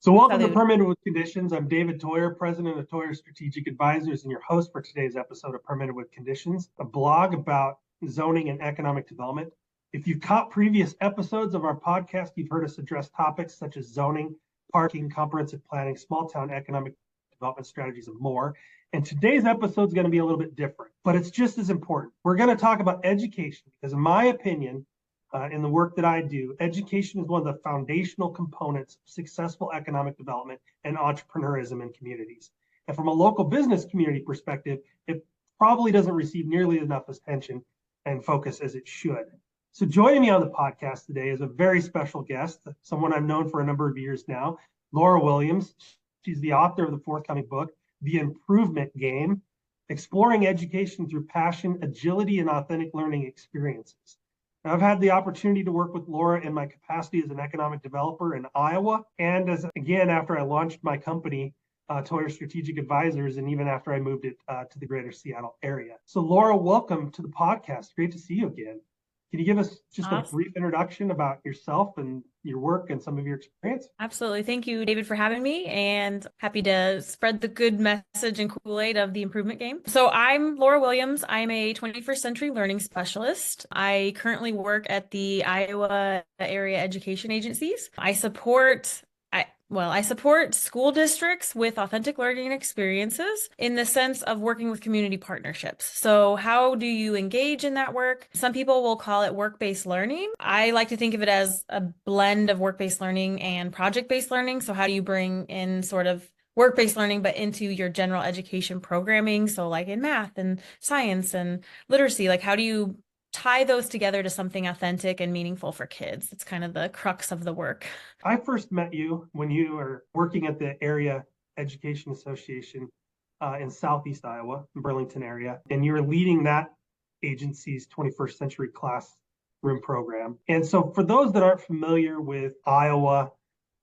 So That's how welcome they to would. Permitted with Conditions. I'm David Toyer, president of Toyer Strategic Advisors, and your host for today's episode of Permitted with Conditions, a blog about zoning and economic development. If you've caught previous episodes of our podcast, you've heard us address topics such as zoning, parking, comprehensive planning, small town economic development strategies, and more. And today's episode is going to be a little bit different, but it's just as important. We're going to talk about education because, in my opinion, in the work that I do, education is one of the foundational components of successful economic development and entrepreneurism in communities. And from a local business community perspective, it probably doesn't receive nearly enough attention and focus as it should. So joining me on the podcast today is a very special guest, someone I've known for a number of years now, Laura Williams. She's the author of the forthcoming book, The Improvement Game, Exploring Education Through Passion, Agility, and Authentic Learning Experiences. I've had the opportunity to work with Laura in my capacity as an economic developer in Iowa, and as again after I launched my company, Toyer Strategic Advisors, and even after I moved it to the greater Seattle area. So, Laura, welcome to the podcast. Great to see you again. Can you give us just a Awesome. brief introduction about yourself and your work and some of your experience? Absolutely. Thank you, David, for having me, and happy to spread the good message and Kool-Aid of the improvement game. So I'm Laura Williams. I'm a 21st century learning specialist. I currently work at the Iowa area education agencies. I support school districts with authentic learning experiences in the sense of working with community partnerships. So how do you engage in that work? Some people will call it work-based learning. I like to think of it as a blend of work-based learning and project-based learning. So how do you bring in sort of work-based learning, but into your general education programming? So like in math and science and literacy, like how do you tie those together to something authentic and meaningful for kids? It's kind of the crux of the work. I first met you when you were working at the Area Education Association in Southeast Iowa, in Burlington area, and you were leading that agency's 21st century classroom program. And so, for those that aren't familiar with Iowa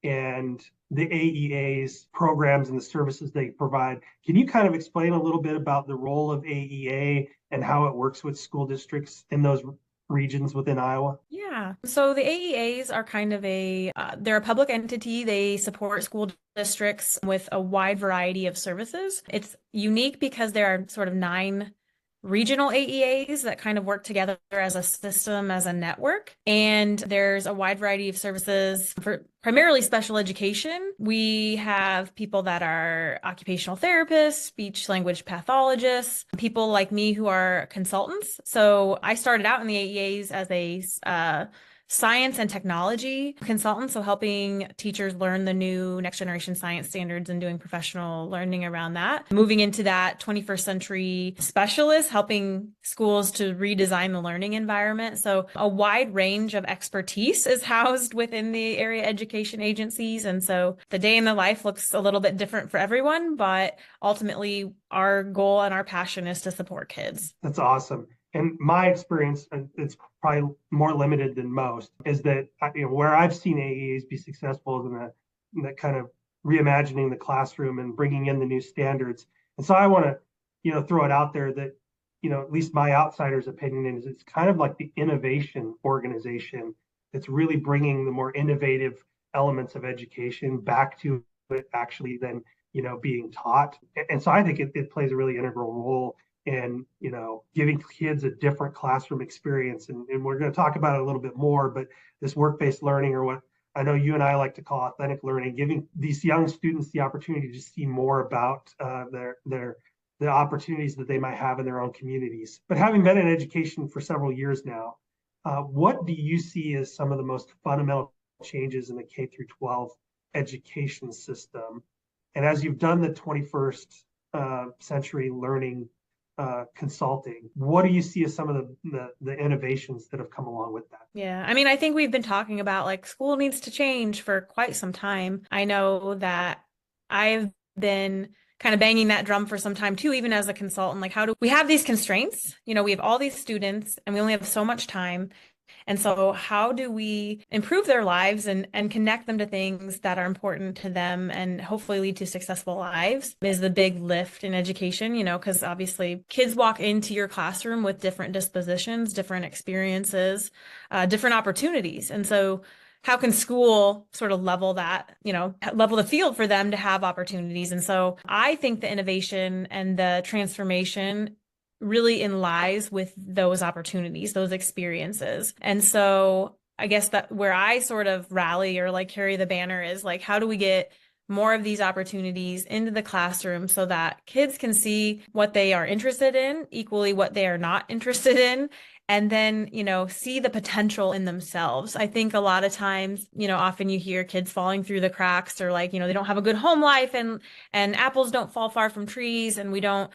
and the AEA's programs and the services they provide, can you kind of explain a little bit about the role of AEA and how it works with school districts in those regions within Iowa? Yeah. So the AEAs are kind of they're a public entity. They support school districts with a wide variety of services. It's unique because there are sort of 9 regional AEAs that kind of work together as a system, as a network. And there's a wide variety of services for primarily special education. We have people that are occupational therapists, speech language pathologists, people like me who are consultants. So I started out in the AEAs as a science and technology consultant, so helping teachers learn the new next generation science standards and doing professional learning around that. Moving into that 21st century specialist, helping schools to redesign the learning environment. So a wide range of expertise is housed within the area education agencies. And so the day in the life looks a little bit different for everyone, but ultimately our goal and our passion is to support kids. That's awesome. And my experience, it's probably more limited than most, is that where I've seen AEAs be successful is in the kind of reimagining the classroom and bringing in the new standards. And so I want to, throw it out there that, at least my outsider's opinion is it's kind of like the innovation organization that's really bringing the more innovative elements of education back to it actually then, being taught. And so I think it plays a really integral role and giving kids a different classroom experience, and we're going to talk about it a little bit more, but this work-based learning, or what I know you and I like to call authentic learning, giving these young students the opportunity to see more about the opportunities that they might have in their own communities. But having been in education for several years now, what do you see as some of the most fundamental changes in the K through 12 education system? And as you've done the 21st century learning consulting, what do you see as some of the innovations that have come along with that? Yeah, I mean, I think we've been talking about like school needs to change for quite some time. I know that I've been kind of banging that drum for some time too, even as a consultant. Like, how do we have these constraints? We have all these students and we only have so much time. And so how do we improve their lives and connect them to things that are important to them and hopefully lead to successful lives is the big lift in education, because obviously kids walk into your classroom with different dispositions, different experiences, different opportunities. And so how can school sort of level that, level the field for them to have opportunities? And so I think the innovation and the transformation really in lies with those opportunities, those experiences. And so I guess that where I sort of rally or like carry the banner is like, how do we get more of these opportunities into the classroom so that kids can see what they are interested in, equally what they are not interested in, and then, see the potential in themselves. I think a lot of times, often you hear kids falling through the cracks or like, they don't have a good home life and apples don't fall far from trees and we don't,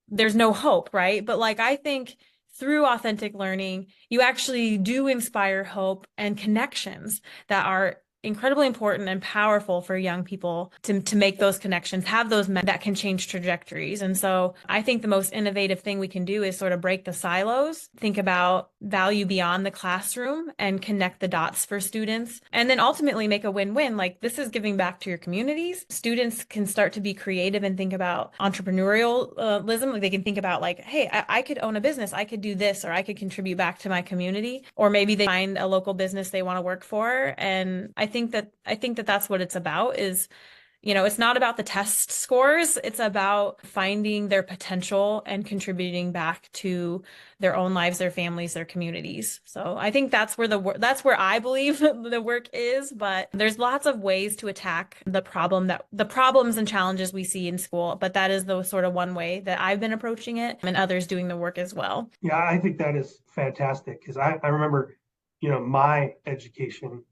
there's no hope, right? But like I think through authentic learning, you actually do inspire hope and connections that are incredibly important and powerful for young people to make those connections, have those men that can change trajectories. And so I think the most innovative thing we can do is sort of break the silos, think about value beyond the classroom and connect the dots for students, and then ultimately make a win-win. Like this is giving back to your communities. Students can start to be creative and think about entrepreneurialism. Like they can think about like, hey, I could own a business, I could do this, or I could contribute back to my community. Or maybe they find a local business they want to work for. And I think that that's what it's about is, it's not about the test scores. It's about finding their potential and contributing back to their own lives, their families, their communities. So I think that's where that's where I believe the work is, but there's lots of ways to attack the problems and challenges we see in school, but that is the sort of one way that I've been approaching it and others doing the work as well. Yeah, I think that is fantastic because I remember, my education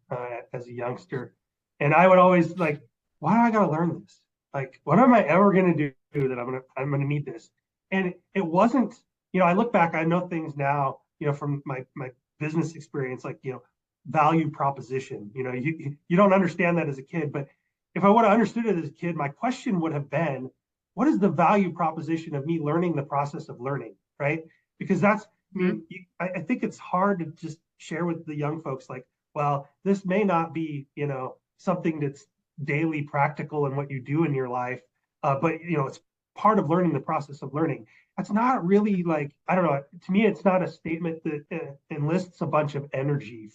as a youngster, and I would always like, why do I gotta learn this? Like, what am I ever gonna do that I'm gonna need this? And it wasn't, I look back, I know things now, from my business experience, like, value proposition. You don't understand that as a kid, but if I would have understood it as a kid, my question would have been, what is the value proposition of me learning the process of learning, right? Because that's, I Mhm. mean, I think it's hard to just share with the young folks like, well, this may not be, something that's daily practical in what you do in your life, but it's part of learning the process of learning. That's not really like, I don't know. To me, it's not a statement that enlists a bunch of energy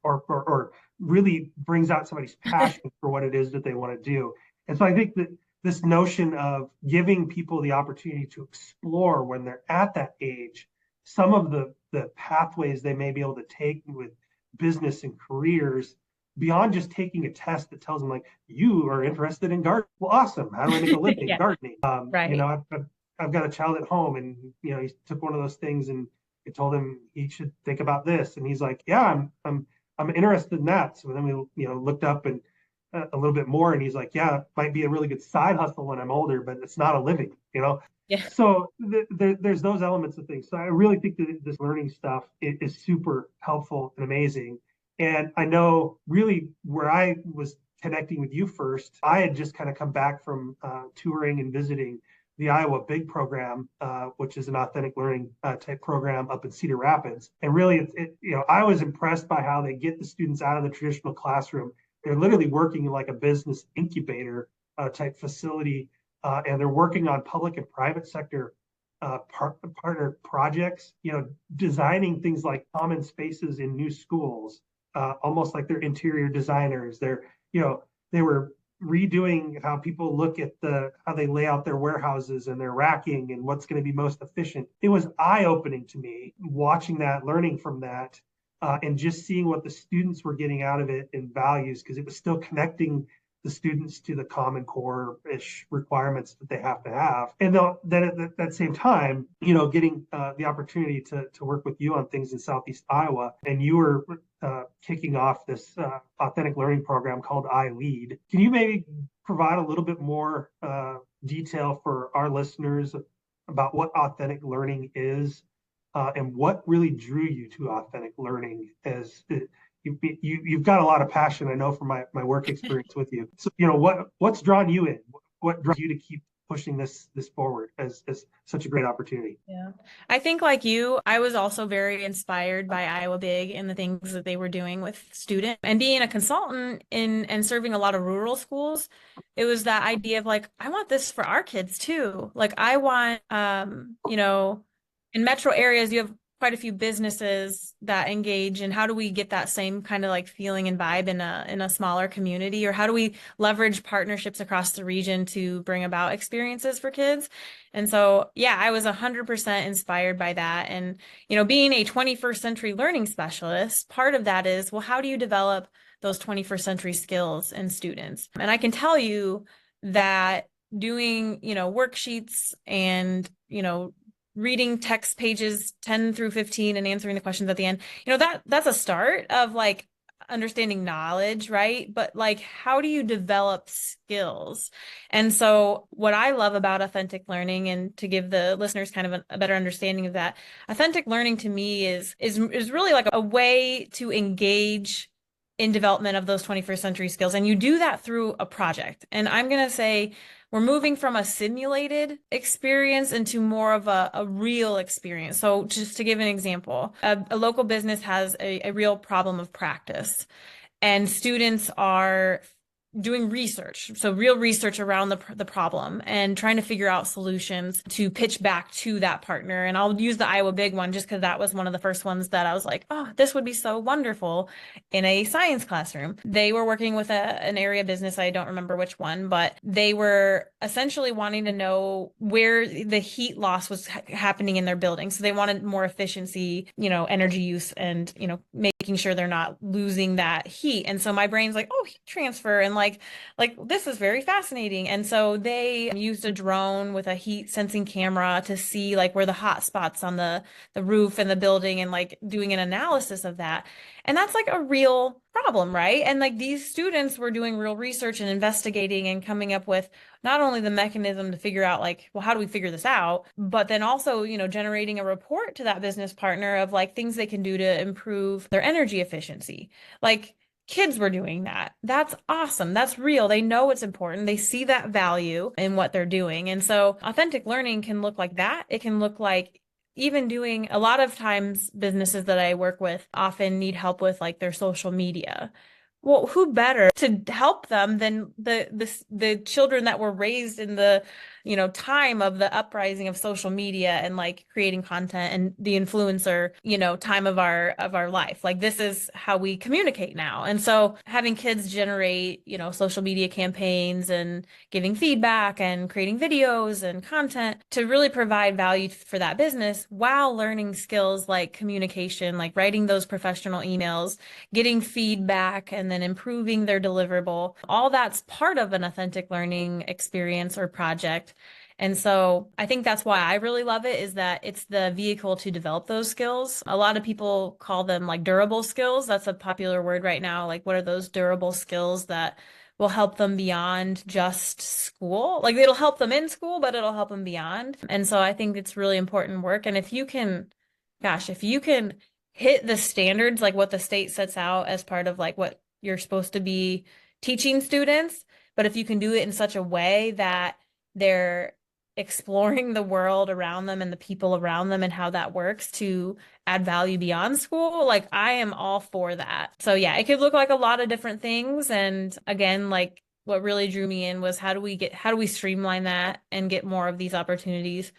or really brings out somebody's passion for what it is that they want to do. And so I think that this notion of giving people the opportunity to explore when they're at that age some of the pathways they may be able to take with business and careers beyond just taking a test that tells them like you are interested in gardening. Well, awesome. How do I make a living Yeah, gardening? right. I've got a child at home, and he took one of those things, and it told him he should think about this, and he's like, yeah, I'm interested in that. So then we looked up and a little bit more, and he's like, yeah, it might be a really good side hustle when I'm older, but it's not a living. Yeah. So there's those elements of things. So I really think that this learning stuff is super helpful and amazing. And I know really where I was connecting with you first, I had just kind of come back from touring and visiting the Iowa Big program, which is an authentic learning type program up in Cedar Rapids. And really, I was impressed by how they get the students out of the traditional classroom. They're literally working like a business incubator type facility, and they're working on public and private sector partner projects. Designing things like common spaces in new schools, almost like they're interior designers. They were redoing how people look at how they lay out their warehouses and their racking and what's going to be most efficient. It was eye-opening to me watching that, learning from that, and just seeing what the students were getting out of it in values because it was still connecting the students to the common core-ish requirements that they have to have. And then at that same time, getting the opportunity to work with you on things in Southeast Iowa, and you were kicking off this authentic learning program called iLead. Can you maybe provide a little bit more detail for our listeners about what authentic learning is and what really drew you to authentic learning as you've got a lot of passion, I know, from my work experience with you. So, what's drawn you in? What draws you to keep pushing this forward as such a great opportunity? Yeah. I think like you, I was also very inspired by Iowa Big and the things that they were doing with students and being a consultant in and serving a lot of rural schools. It was that idea of like, I want this for our kids too. Like I want in metro areas, you have quite a few businesses that engage, and how do we get that same kind of like feeling and vibe in a smaller community, or how do we leverage partnerships across the region to bring about experiences for kids? And so, yeah, I was 100% inspired by that. And, being a 21st century learning specialist, part of that is, well, how do you develop those 21st century skills in students? And I can tell you that doing, worksheets and, reading text pages 10 through 15 and answering the questions at the end, that's a start of like understanding knowledge, right? But like, how do you develop skills? And so what I love about authentic learning, and to give the listeners kind of a better understanding of that, authentic learning to me is really like a way to engage in development of those 21st century skills. And you do that through a project. And I'm going to say we're moving from a simulated experience into more of a real experience. So just to give an example, a local business has a real problem of practice, and students are doing research, so real research around the problem and trying to figure out solutions to pitch back to that partner. And I'll use the Iowa Big one just because that was one of the first ones that I was like, oh, this would be so wonderful in a science classroom. They were working with an area business, I don't remember which one, but they were essentially wanting to know where the heat loss was happening in their building. So they wanted more efficiency, energy use, and, making sure they're not losing that heat. And so my brain's like, oh, heat transfer, and like this is very fascinating. And so they used a drone with a heat sensing camera to see like where the hot spots on the roof and the building, and like doing an analysis of that. And that's like a real problem, right? And like these students were doing real research and investigating and coming up with not only the mechanism to figure out like, well, how do we figure this out, but then also, generating a report to that business partner of like things they can do to improve their energy efficiency. Like, kids were doing that. That's awesome. That's real. They know it's important. They see that value in what they're doing. And so authentic learning can look like that. It can look like even doing, a lot of times businesses that I work with often need help with like their social media. Well, who better to help them than the children that were raised in the, time of the uprising of social media and like creating content, and the influencer, time of our life. Like, this is how we communicate now. And so having kids generate, social media campaigns and giving feedback and creating videos and content to really provide value for that business while learning skills like communication, like writing those professional emails, getting feedback, and then improving their deliverable. All that's part of an authentic learning experience or project. And so I think that's why I really love it, is that it's the vehicle to develop those skills. A lot of people call them like durable skills. That's a popular word right now. Like, what are those durable skills that will help them beyond just school? Like, it'll help them in school, but it'll help them beyond. And so I think it's really important work. And if you can, gosh, if you can hit the standards, like what the state sets out as part of like what you're supposed to be teaching students, but if you can do it in such a way that they're exploring the world around them and the people around them and how that works to add value beyond school, like I am all for that. So yeah, it could look like a lot of different things. And again, like what really drew me in was how do we streamline that and get more of these opportunities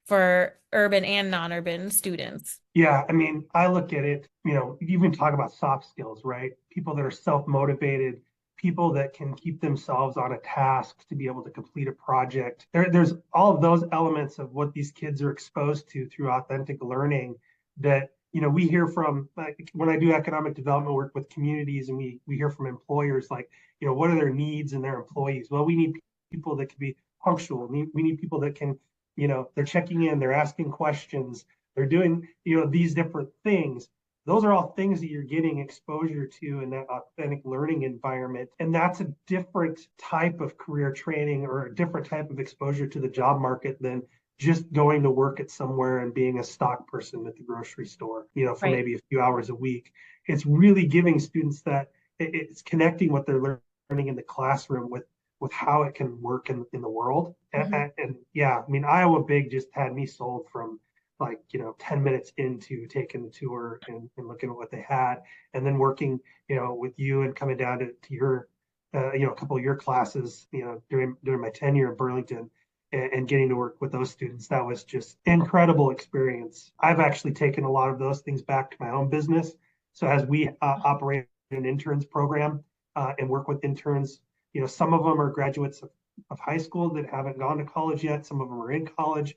for urban and non-urban students? Yeah, I mean, I look at it, you even talk about soft skills, right? People that are self-motivated, people that can keep themselves on a task to be able to complete a project. There's all of those elements of what these kids are exposed to through authentic learning that, we hear from, like when I do economic development work with communities, and we hear from employers like, what are their needs in their employees? Well, we need people that can be punctual. We need people that can, they're checking in, they're asking questions, they're doing, these different things. Those are all things that you're getting exposure to in that authentic learning environment. And that's a different type of career training or a different type of exposure to the job market than just going to work at somewhere and being a stock person at the grocery store, for Right. maybe a few hours a week. It's really giving students that it's connecting what they're learning in the classroom with how it can work in the world. Mhm. And yeah, I mean, Iowa Big just had me sold from like 10 minutes into taking the tour and looking at what they had, and then working with you and coming down to your a couple of your classes during my tenure in Burlington. and getting to work with those students. That was just incredible experience. I've actually taken a lot of those things back to my own business. So as we operate an interns program and work with interns, some of them are graduates of high school that haven't gone to college yet. Some of them are in college,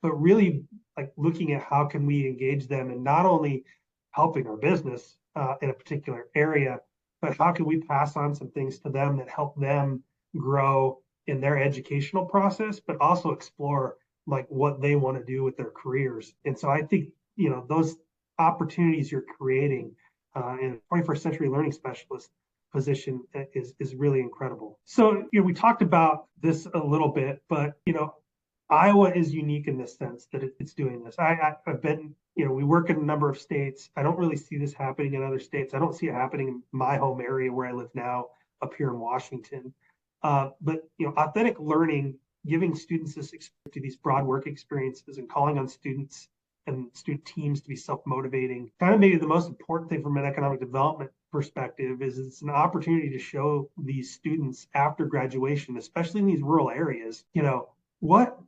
but really like looking at how can we engage them and not only helping our business in a particular area, but how can we pass on some things to them that help them grow in their educational process, but also explore like what they want to do with their careers. And so I think, those opportunities you're creating in a 21st century learning specialist position is really incredible. So, we talked about this a little bit, but, Iowa is unique in this sense that it's doing this. I've been, we work in a number of states. I don't really see this happening in other states. I don't see it happening in my home area where I live now up here in Washington. But authentic learning, giving students these broad work experiences and calling on students and student teams to be self-motivating. Kind of maybe the most important thing from an economic development perspective is it's an opportunity to show these students after graduation, especially in these rural areas, what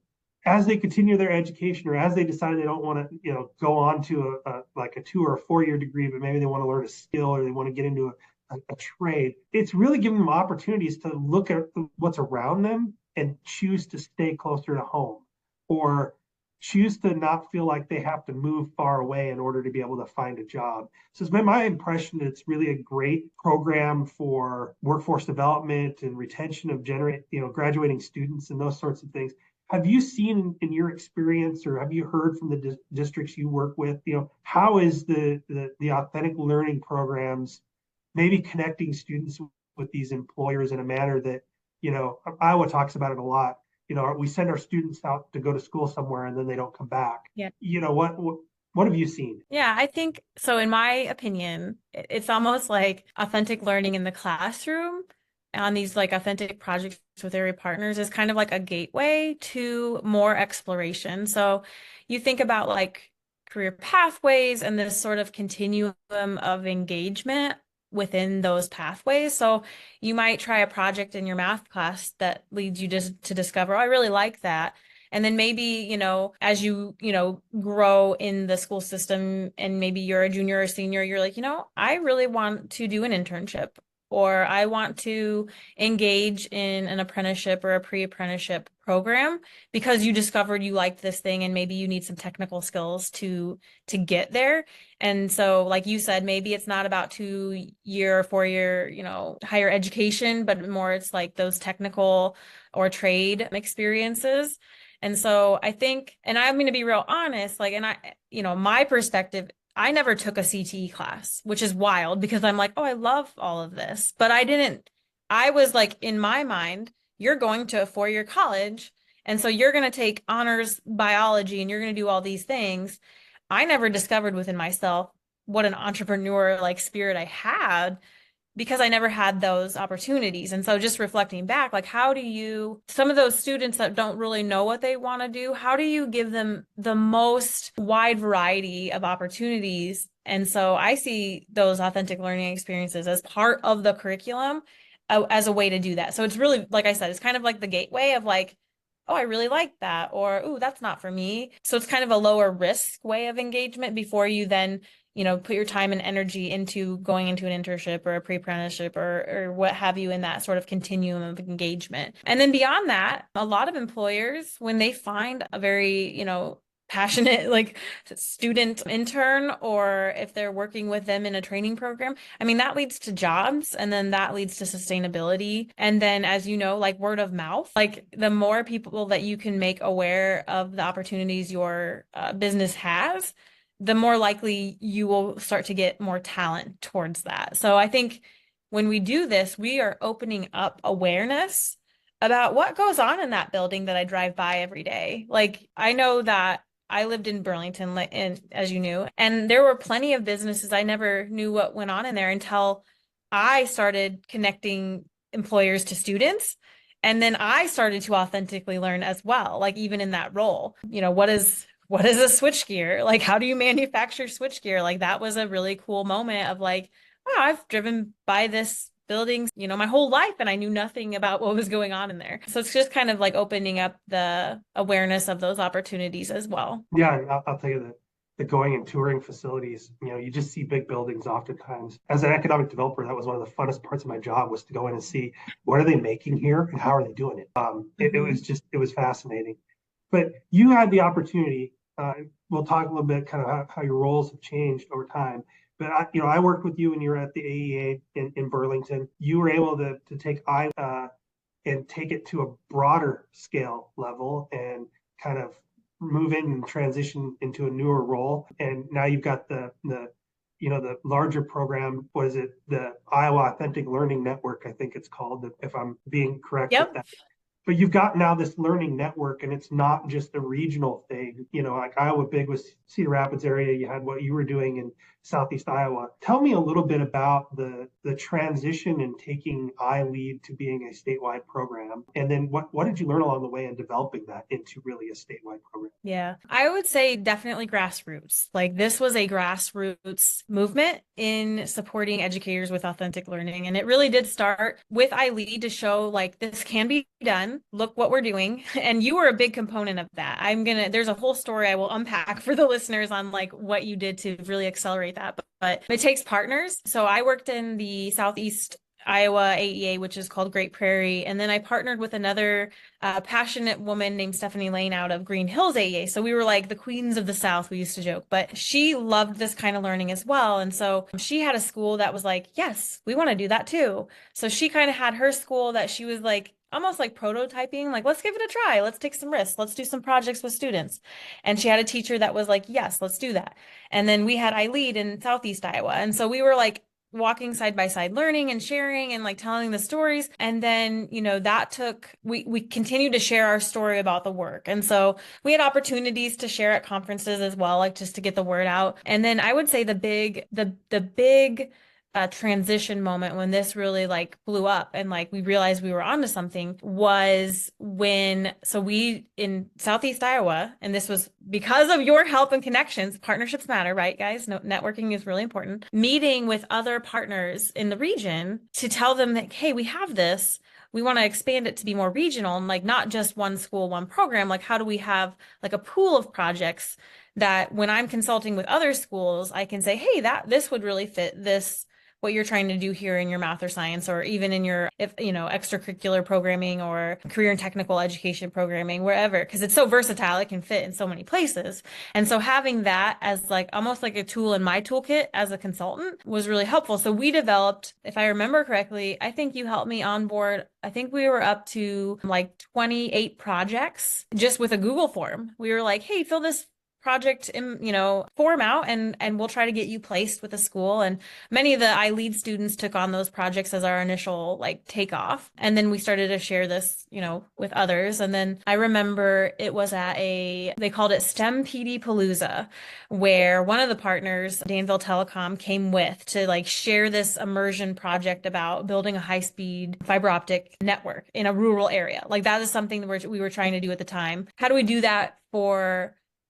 as they continue their education or as they decide they don't want to, go on to like a 2 or a 4 year degree, but maybe they want to learn a skill or they want to get into a trade. It's really giving them opportunities to look at what's around them and choose to stay closer to home or choose to not feel like they have to move far away in order to be able to find a job. So it's been my impression that it's really a great program for workforce development and retention of graduating students and those sorts of things. Have you seen in your experience, or have you heard from the districts you work with, how is the authentic learning programs maybe connecting students with these employers in a manner that, Iowa talks about it a lot. We send our students out to go to school somewhere and then they don't come back. Yeah. What have you seen? Yeah, I think so. In my opinion, it's almost like authentic learning in the classroom on these like authentic projects with area partners is kind of like a gateway to more exploration. So you think about like career pathways and this sort of continuum of engagement within those pathways. So you might try a project in your math class that leads you just to discover, oh, I really like that. And then maybe, as you grow in the school system and maybe you're a junior or senior, you're like, I really want to do an internship or I want to engage in an apprenticeship or a pre-apprenticeship program because you discovered you liked this thing and maybe you need some technical skills to get there. And so, like you said, maybe it's not about 2 year or 4 year, higher education, but more it's like those technical or trade experiences. And so I think, and I'm going to be real honest, like, and my perspective, I never took a CTE class, which is wild because I'm like, oh, I love all of this. But I was like, in my mind, you're going to a 4 year college. And so you're going to take honors biology and you're going to do all these things. I never discovered within myself what an entrepreneur like spirit I had because I never had those opportunities. And so just reflecting back, like some of those students that don't really know what they want to do, how do you give them the most wide variety of opportunities? And so I see those authentic learning experiences as part of the curriculum as a way to do that. So it's really, like I said, it's kind of like the gateway of like, oh, I really like that, or, oh, that's not for me. So it's kind of a lower risk way of engagement before you then put your time and energy into going into an internship or a pre-apprenticeship or what have you in that sort of continuum of engagement. And then beyond that, a lot of employers, when they find a very, passionate like student intern, or if they're working with them in a training program, I mean, that leads to jobs and then that leads to sustainability. And then, as you know, like word of mouth, like the more people that you can make aware of the opportunities your business has, the more likely you will start to get more talent towards that. So I think when we do this, we are opening up awareness about what goes on in that building that I drive by every day. Like I know that I lived in Burlington, and as you knew, and there were plenty of businesses I never knew what went on in there until I started connecting employers to students. And then I started to authentically learn as well, like even in that role, what is a switchgear? Like, how do you manufacture switchgear? Like, that was a really cool moment of like, wow, I've driven by this buildings, my whole life, and I knew nothing about what was going on in there. So it's just kind of like opening up the awareness of those opportunities as well. Yeah, and I'll tell you that the going and touring facilities, you just see big buildings oftentimes. As an economic developer, that was one of the funnest parts of my job was to go in and see what are they making here and how are they doing it. It was fascinating. But you had the opportunity. We'll talk a little bit kind of how your roles have changed over time. But I worked with you when you were at the AEA in Burlington. You were able to take and take it to a broader scale level and kind of move in and transition into a newer role. And now you've got the larger program. What is it? The Iowa Authentic Learning Network, I think it's called, if I'm being correct with Yep. that. But you've got now this learning network, and it's not just a regional thing. Like Iowa Big was Cedar Rapids area. You had what you were doing in Southeast Iowa. Tell me a little bit about the transition in taking iLead to being a statewide program, and then what did you learn along the way in developing that into really a statewide program? Yeah, I would say definitely grassroots. Like this was a grassroots movement in supporting educators with authentic learning. And it really did start with iLead to show like this can be done. Look what we're doing. And you were a big component of that. There's a whole story I will unpack for the listeners on like what you did to really accelerate that. But it takes partners. So I worked in the Southeast Iowa AEA, which is called Great Prairie. And then I partnered with another passionate woman named Stephanie Lane out of Green Hills AEA. So we were like the queens of the South, we used to joke, but she loved this kind of learning as well. And so she had a school that was like, yes, we want to do that too. So she kind of had her school that she was like, almost like prototyping, like, let's give it a try. Let's take some risks. Let's do some projects with students. And she had a teacher that was like, yes, let's do that. And then we had iLead in Southeast Iowa. And so we were like, walking side by side, learning and sharing and like telling the stories. And then, we continued to share our story about the work. And so we had opportunities to share at conferences as well, like just to get the word out. And then I would say the big transition moment when this really like blew up and like we realized we were onto something was so we in Southeast Iowa, and this was because of your help and connections. Partnerships matter, right, guys? No, networking is really important. Meeting with other partners in the region to tell them that, hey, we have this. We want to expand it to be more regional and like not just one school, one program. Like, how do we have like a pool of projects that when I'm consulting with other schools, I can say, hey, this would really fit this what you're trying to do here in your math or science, or even in your, extracurricular programming or career and technical education programming, wherever, because it's so versatile, it can fit in so many places. And so having that as like almost like a tool in my toolkit as a consultant was really helpful. So we developed, if I remember correctly, I think you helped me onboard. I think we were up to like 28 projects just with a Google form. We were like, hey, fill this project in, form out and we'll try to get you placed with a school. And many of the iLead students took on those projects as our initial like takeoff. And then we started to share this, with others. And then I remember it was at they called it STEM PD Palooza, where one of the partners, Danville Telecom, came with to like share this immersion project about building a high-speed fiber optic network in a rural area. Like that is something that we were trying to do at the time. How do we do that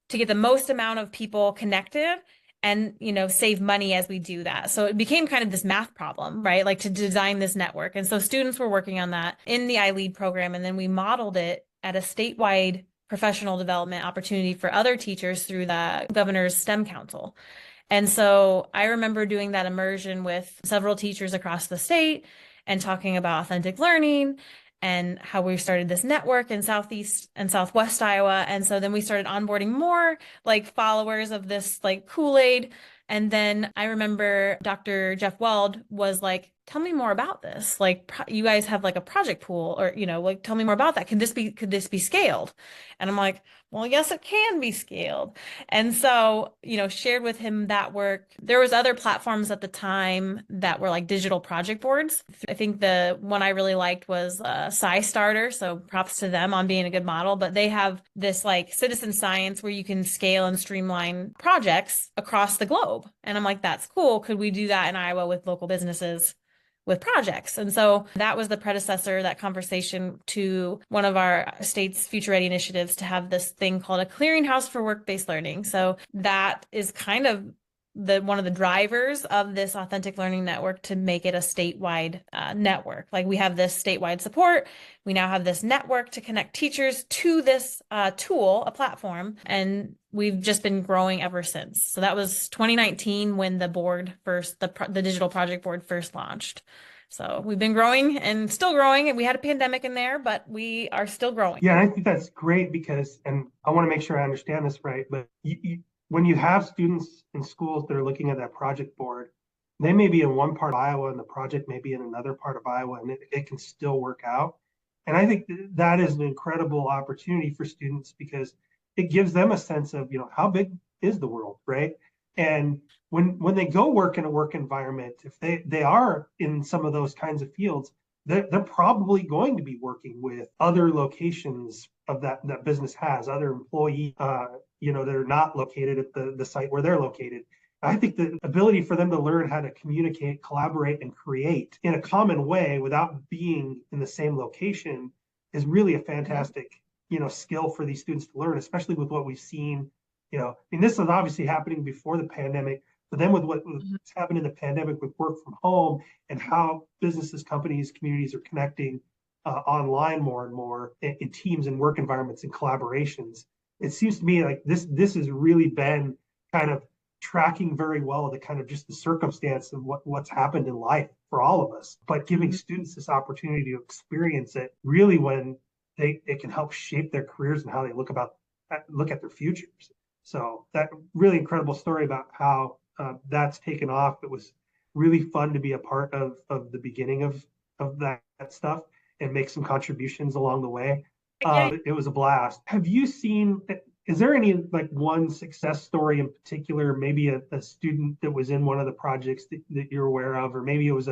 to get the most amount of people connected and, save money as we do that? So it became kind of this math problem, right? Like to design this network. And so students were working on that in the iLead program. And then we modeled it at a statewide professional development opportunity for other teachers through the governor's STEM council. And so I remember doing that immersion with several teachers across the state and talking about authentic learning and how we started this network in Southeast and Southwest Iowa. And so then we started onboarding more like followers of this like Kool-Aid. And then I remember Dr. Jeff Weld was like, tell me more about this. Like you guys have like a project pool or, like tell me more about that. Could this be scaled? And I'm like, well, yes, it can be scaled. And so, shared with him that work. There was other platforms at the time that were like digital project boards. I think the one I really liked was SciStarter. So props to them on being a good model, but they have this like citizen science where you can scale and streamline projects across the globe. And I'm like, that's cool. Could we do that in Iowa with local businesses? With projects. And so that was the predecessor, that conversation, to one of our state's future ready initiatives to have this thing called a clearinghouse for work-based learning. So that is kind of one of the drivers of this authentic learning network to make it a statewide network. Like we have this statewide support. We now have this network to connect teachers to this tool, a platform, and we've just been growing ever since. So that was 2019 when the digital project board first launched. So we've been growing and still growing. We had a pandemic in there, but we are still growing. Yeah, and I think that's great because, and I want to make sure I understand this right, but when you have students in schools that are looking at that project board, they may be in one part of Iowa and the project may be in another part of Iowa, and it can still work out. And I think that is an incredible opportunity for students because it gives them a sense of, how big is the world, right? And when they go work in a work environment, if they are in some of those kinds of fields, they're probably going to be working with other locations of that business has, other employees, that are not located at the site where they're located. I think the ability for them to learn how to communicate, collaborate, and create in a common way without being in the same location is really a fantastic, skill for these students to learn, especially with what we've seen. This was obviously happening before the pandemic, but then with what's happened in the pandemic with work from home and how businesses, companies, communities are connecting online more and more in teams and work environments and collaborations, it seems to me like this has really been kind of tracking very well the kind of just the circumstance of what's happened in life for all of us, but giving students this opportunity to experience it really when it can help shape their careers and how they look at their futures. So that really incredible story about how that's taken off. It was really fun to be a part of the beginning of that stuff and make some contributions along the way. It was a blast. Have you seen, is there any like one success story in particular, maybe a student that was in one of the projects that you're aware of, or maybe it was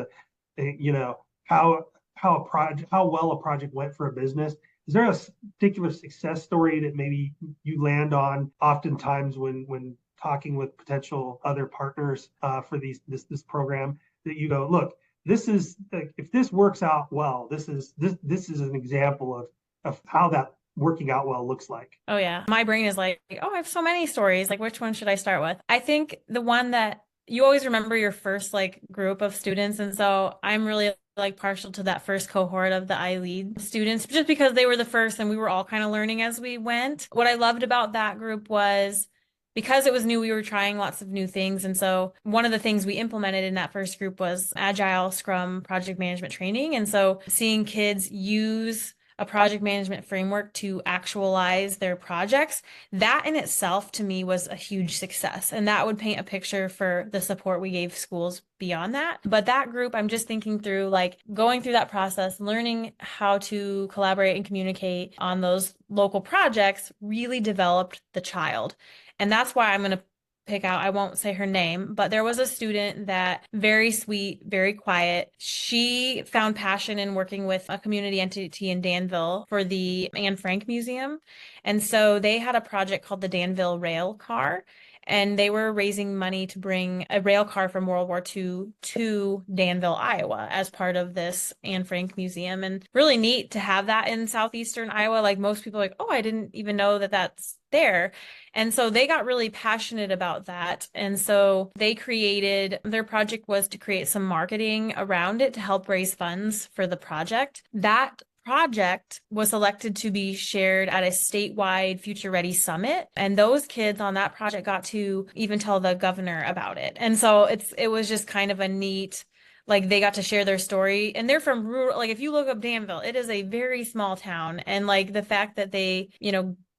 how well a project went for a business? Is there a particular success story that maybe you land on oftentimes when talking with potential other partners for this program that you go, look, this is if this works out well, this is an example of how that working out well looks like? Oh yeah. My brain is like, oh, I have so many stories. Like, which one should I start with? I think the one that you always remember your first like group of students. And so I'm really like partial to that first cohort of the iLead students just because they were the first and we were all kind of learning as we went. What I loved about that group was because it was new, we were trying lots of new things. And so one of the things we implemented in that first group was agile, Scrum, project management training. And so seeing kids use a project management framework to actualize their projects, that in itself to me was a huge success. And that would paint a picture for the support we gave schools beyond that. But that group, I'm just thinking through like going through that process, learning how to collaborate and communicate on those local projects really developed the child. And that's why I'm going to pick out, I won't say her name, but there was a student that very sweet, very quiet. She found passion in working with a community entity in Danville for the Anne Frank Museum. And so they had a project called the Danville Rail Car. And they were raising money to bring a rail car from World War II to Danville, Iowa, as part of this Anne Frank Museum. And really neat to have that in southeastern Iowa. Like most people are like, oh, I didn't even know that that's there. And so they got really passionate about that. And so their project was to create some marketing around it to help raise funds for the project. That project was selected to be shared at a statewide Future Ready Summit. And those kids on that project got to even tell the governor about it. And so it was just kind of a neat, like they got to share their story. And they're from rural, like if you look up Danville, it is a very small town. And like the fact that they,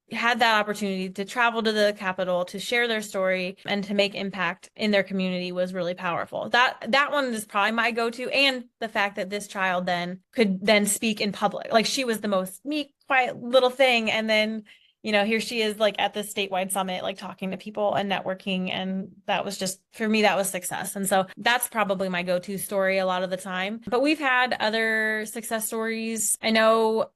had that opportunity to travel to the capital to share their story and to make impact in their community was really powerful. That one is probably my go-to, and the fact that this child then could then speak in public. Like she was the most meek, quiet little thing, and then here she is like at this statewide summit, like talking to people and networking, and that was just, for me, that was success. And so that's probably my go-to story a lot of the time. But we've had other success stories. I know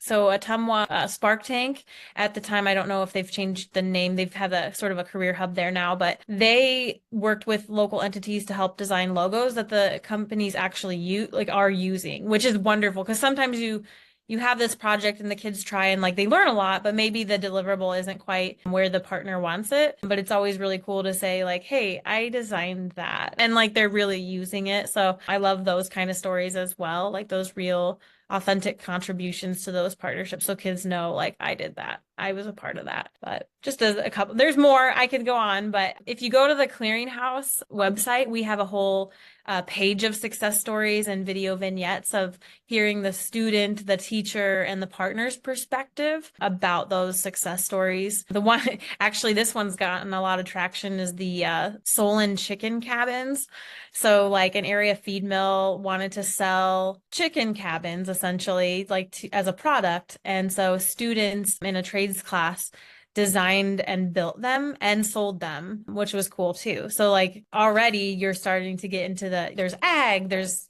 Ottumwa Spark Tank, at the time, I don't know if they've changed the name. They've had a sort of a career hub there now, but they worked with local entities to help design logos that the companies actually are using, which is wonderful because sometimes you you have this project and the kids try and like they learn a lot, but maybe the deliverable isn't quite where the partner wants it. But it's always really cool to say like, hey, I designed that. And like they're really using it. So I love those kind of stories as well, like those real authentic contributions to those partnerships so kids know like I did that. I was a part of that. But just as a couple, there's more I could go on, but if you go to the Clearinghouse website, we have a whole page of success stories and video vignettes of hearing the student, the teacher, and the partner's perspective about those success stories. The one, actually, this one's gotten a lot of traction is the Solon chicken cabins. So, like an area feed mill wanted to sell chicken cabins essentially, like as a product. And so, students in a trades class designed and built them and sold them, which was cool too. So like already you're starting to get into there's ag, there's,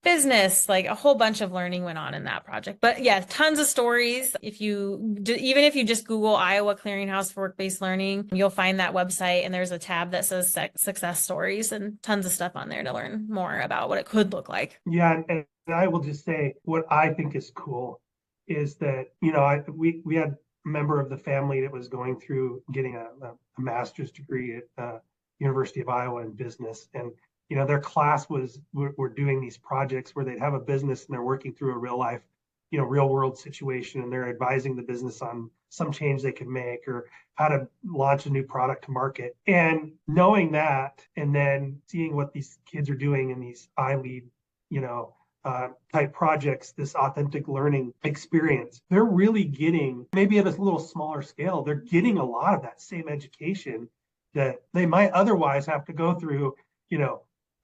business, like a whole bunch of learning went on in that project. But yeah, tons of stories. Even if you just Google Iowa Clearinghouse for Work-Based Learning, you'll find that website and there's a tab that says success stories and tons of stuff on there to learn more about what it could look like. Yeah, and I will just say what I think is cool is that, we had a member of the family that was going through getting a master's degree at University of Iowa in business. And, their class were doing these projects where they'd have a business and they're working through a real life, real world situation, and they're advising the business on some change they could make or how to launch a new product to market. And knowing that, and then seeing what these kids are doing in these iLead, type projects, this authentic learning experience, they're really getting, maybe at a little smaller scale, they're getting a lot of that same education that they might otherwise have to go through,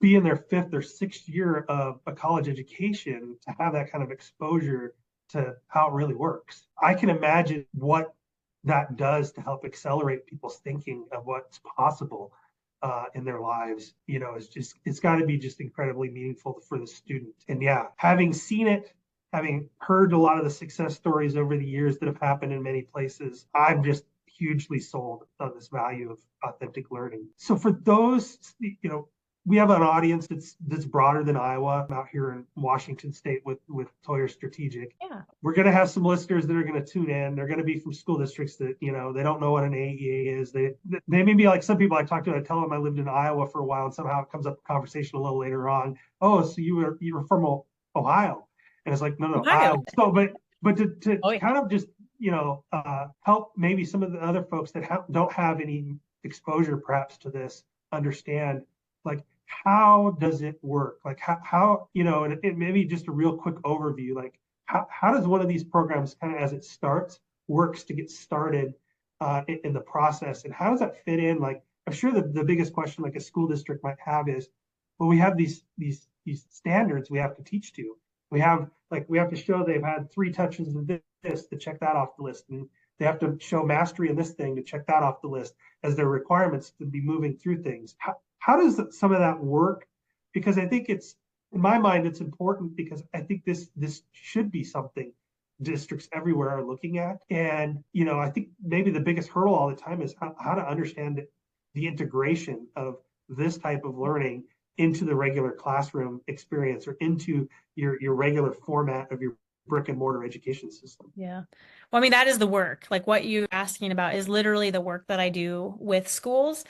be in their fifth or sixth year of a college education to have that kind of exposure to how it really works. I can imagine what that does to help accelerate people's thinking of what's possible in their lives. It's got to be just incredibly meaningful for the student. And yeah, having seen it, having heard a lot of the success stories over the years that have happened in many places, I'm just hugely sold on this value of authentic learning. So for those, we have an audience that's broader than Iowa. I'm out here in Washington State with Toyer Strategic. Yeah. We're going to have some listeners that are going to tune in. They're going to be from school districts that, they don't know what an AEA is. They may be like some people I talk to. I tell them I lived in Iowa for a while, and somehow it comes up in conversation a little later on. Oh, so you were from Ohio, and it's like no, Ohio. So, but to Oh, yeah. kind of just help maybe some of the other folks that don't have any exposure perhaps to this understand, like, how does it work? Like how and it maybe just a real quick overview, like how does one of these programs kind of as it starts works to get started in the process, and how does that fit in? Like I'm sure the biggest question like a school district might have is, well, we have these standards we have to teach to. We have to show they've had 3 touches of this to check that off the list, and they have to show mastery in this thing to check that off the list as their requirements to be moving through things. How does some of that work? Because I think it's, in my mind, it's important because I think this should be something districts everywhere are looking at. And, I think maybe the biggest hurdle all the time is how to understand the integration of this type of learning into the regular classroom experience or into your regular format of your brick and mortar education system. Yeah. Well, I mean, that is the work. Like what you're asking about is literally the work that I do with schools.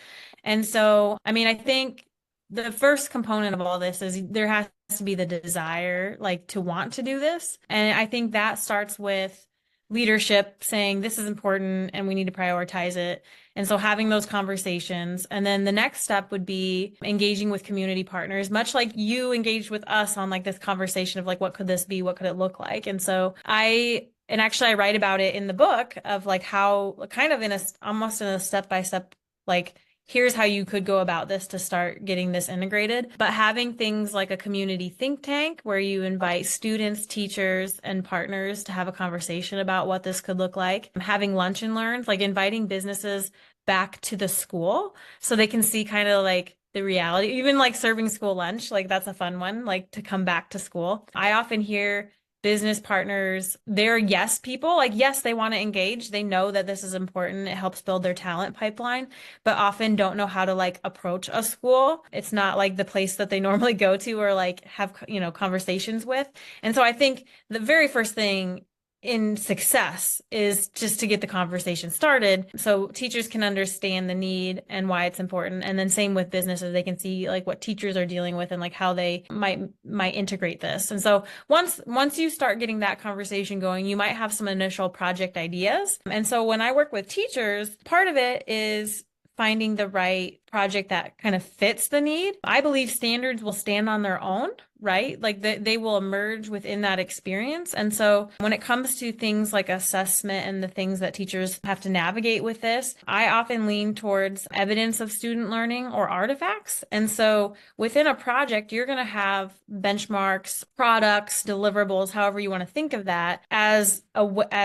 And so, I mean, I think the first component of all this is there has to be the desire, like to want to do this. And I think that starts with leadership saying this is important and we need to prioritize it. And so having those conversations. And then the next step would be engaging with community partners, much like you engaged with us on like this conversation of like, what could this be? What could it look like? And so I write about it in the book of like how kind of almost in a step-by-step, like, here's how you could go about this to start getting this integrated. But having things like a community think tank where you invite students, teachers, and partners to have a conversation about what this could look like. Having lunch and learns, like inviting businesses back to the school so they can see kind of like the reality, even like serving school lunch, like that's a fun one, like to come back to school. I often hear business partners, they're yes people. Like, yes, they want to engage. They know that this is important. It helps build their talent pipeline, but often don't know how to like approach a school. It's not like the place that they normally go to or like have, conversations with. And so I think the very first thing in success is just to get the conversation started so teachers can understand the need and why it's important. And then same with businesses, they can see like what teachers are dealing with and like how they might integrate this. And so once you start getting that conversation going, you might have some initial project ideas. And so when I work with teachers, part of it is finding the right project that kind of fits the need. I believe standards will stand on their own, right? Like they will emerge within that experience. And so when it comes to things like assessment and the things that teachers have to navigate with this, I often lean towards evidence of student learning or artifacts. And so within a project, you're going to have benchmarks, products, deliverables, however you want to think of that as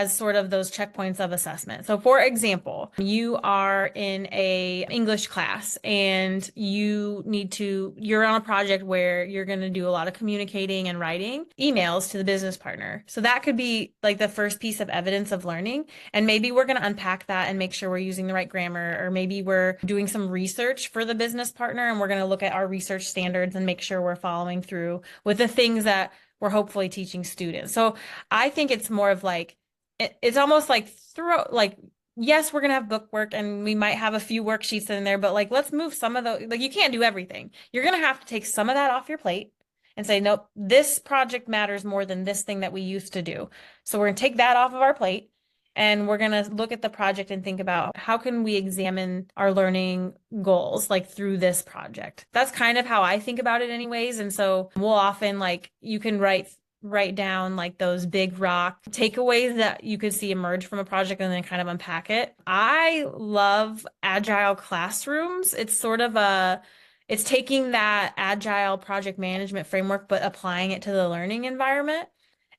sort of those checkpoints of assessment. So for example, you are in a English class and you're on a project where you're going to do a lot of communicating and writing emails to the business partner. So that could be like the first piece of evidence of learning. And maybe we're going to unpack that and make sure we're using the right grammar, or maybe we're doing some research for the business partner and we're going to look at our research standards and make sure we're following through with the things that we're hopefully teaching students. So I think it's more of like, it's almost like yes, we're going to have book work and we might have a few worksheets in there, but like, let's move some of the, like, you can't do everything. You're going to have to take some of that off your plate and say, nope, this project matters more than this thing that we used to do. So we're going to take that off of our plate and we're going to look at the project and think about how can we examine our learning goals like through this project. That's kind of how I think about it anyways. And so we'll often like, you can write down like those big rock takeaways that you could see emerge from a project and then kind of unpack it. I love agile classrooms. It's taking that agile project management framework, but applying it to the learning environment.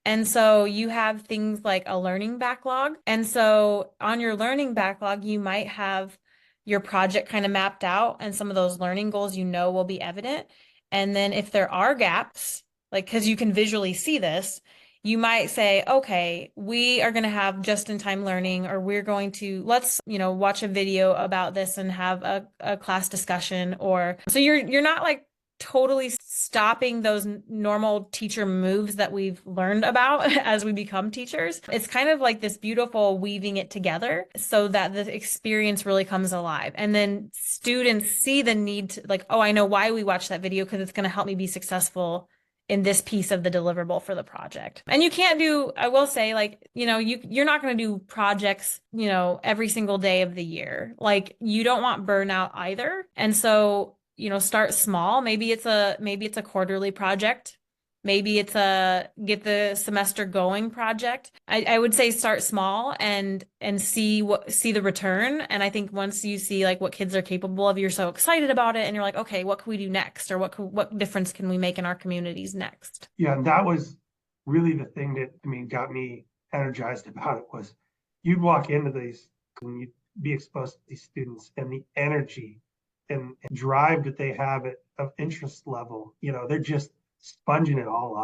And so you have things like a learning backlog. And so on your learning backlog, you might have your project kind of mapped out and some of those learning goals will be evident. And then if there are gaps, like, because you can visually see this, you might say, okay, we are going to have just-in-time learning, or we're going to, let's, watch a video about this and have a class discussion. Or so you're not like totally stopping those normal teacher moves that we've learned about as we become teachers. It's kind of like this beautiful weaving it together so that the experience really comes alive. And then students see the need to like, oh, I know why we watched that video because it's going to help me be successful in this piece of the deliverable for the project. And you can't do, I will say, like, you're not going to do projects, every single day of the year. Like, you don't want burnout either. And so, start small. Maybe it's a quarterly project. Maybe it's a get the semester going project. I would say start small and see the return. And I think once you see like what kids are capable of, you're so excited about it and you're like, okay, what can we do next? Or what difference can we make in our communities next? Yeah, and that was really the thing that got me energized about it was you'd walk into these and you'd be exposed to these students and the energy and drive that they have of interest level. They're just sponging it all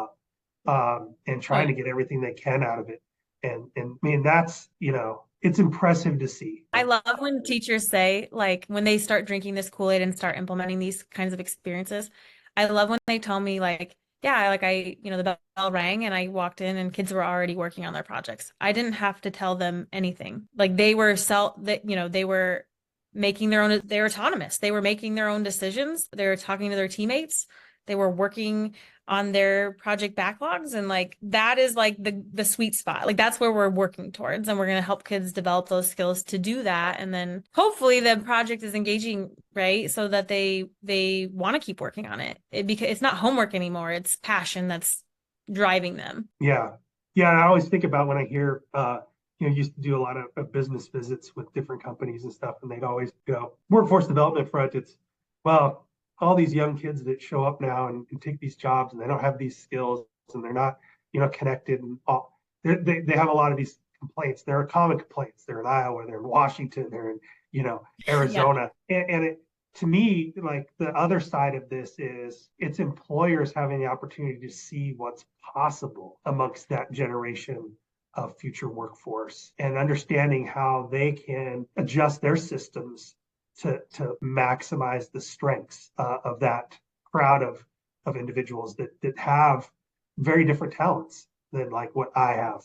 up and trying to get everything they can out of it. And that's it's impressive to see. I love when teachers say, like, when they start drinking this Kool-Aid and start implementing these kinds of experiences, I love when they tell me, like, yeah, like the bell rang and I walked in and kids were already working on their projects. I didn't have to tell them anything. Like they were they were making they're autonomous. They were making their own decisions. They were talking to their teammates. They were working on their project backlogs, and like that is like the sweet spot. Like that's where we're working towards, and we're going to help kids develop those skills to do that. And then hopefully the project is engaging, right? So that they want to keep working on because it's not homework anymore. It's passion that's driving them. Yeah. Yeah. I always think about when I hear used to do a lot of business visits with different companies and stuff, and they'd always go, workforce development front, it's, well, all these young kids that show up now and take these jobs and they don't have these skills and they're not, connected and all, they have a lot of these complaints. There are common complaints. They're in Iowa, they're in Washington, they're in, Arizona. Yeah. And to me, like the other side of this is it's employers having the opportunity to see what's possible amongst that generation of future workforce and understanding how they can adjust their systems to maximize the strengths of that crowd of individuals that have very different talents than like what I have,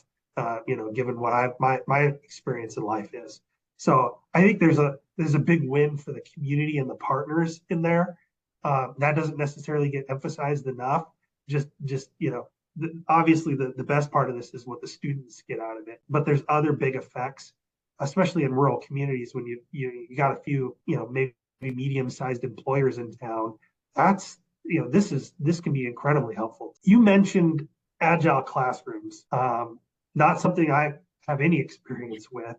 given what my experience in life is. So I think there's a big win for the community and the partners in there. That doesn't necessarily get emphasized enough. Just obviously the best part of this is what the students get out of it, but there's other big effects, especially in rural communities when you got a few maybe medium-sized employers in town. That's this can be incredibly helpful. You mentioned agile classrooms, not something I have any experience with.